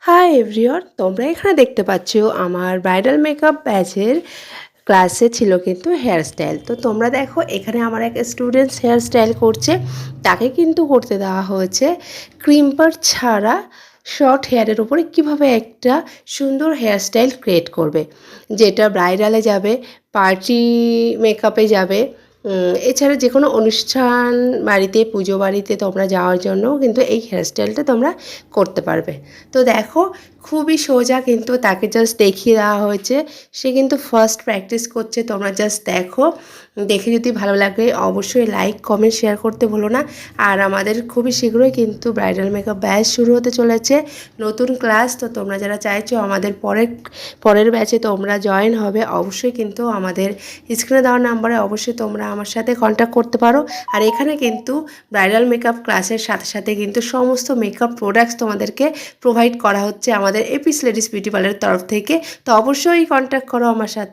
Hi everyone, তোমরা এখানে দেখতে পাচ্ছ আমার ব্রাইডাল মেকআপ ব্যাচের ক্লাসে ছিল কিন্তু হেয়ার স্টাইল। তো তোমরা দেখো এখানে আমার এক স্টুডেন্টস হেয়ার স্টাইল করছে, তাকে কিন্তু করতে দেওয়া হয়েছে ক্রিম্পার ছাড়া শর্ট হেয়ারের উপরে কিভাবে একটা সুন্দর হেয়ার স্টাইল ক্রিয়েট করবে, যেটা ব্রাইডালে যাবে, পার্টি মেকআপে যাবে, এছাড়া যে কোনো অনুষ্ঠান বাড়িতে, পুজো বাড়িতে তোমরা যাওয়ার জন্যও কিন্তু এই হেয়ারস্টাইলটা তোমরা করতে পারবে। তো দেখো খুবই সোজা, কিন্তু তাকে জাস্ট দেখিয়ে দেওয়া হয়েছে। সে কিন্তু ফার্স্ট প্র্যাকটিস করছে, তোমরা জাস্ট দেখো। দেখে যদি ভালো লাগে অবশ্যই লাইক কমেন্ট শেয়ার করতে ভুলো না। আর আমাদের খুবই শীঘ্রই কিন্তু ব্রাইডাল মেকআপ ব্যাচ শুরু হতে চলেছে, নতুন ক্লাস। তো তোমরা যারা চাইছো আমাদের পরের ব্যাচে তোমরা জয়েন হবে, অবশ্যই কিন্তু আমাদের স্ক্রিনে দেওয়া নাম্বারে অবশ্যই তোমরা আমার সাথে কন্ট্যাক্ট করতে পারো। আর এখানে কিন্তু ব্রাইডাল মেকআপ ক্লাসের সাথে সাথে কিন্তু সমস্ত মেকআপ প্রোডাক্টস তোমাদেরকে প্রোভাইড করা হচ্ছে আমাদের এপিস লেডিস বিউটি পার্লারের তরফ থেকে। তো অবশ্যই কন্ট্যাক্ট করো আমার সাথে।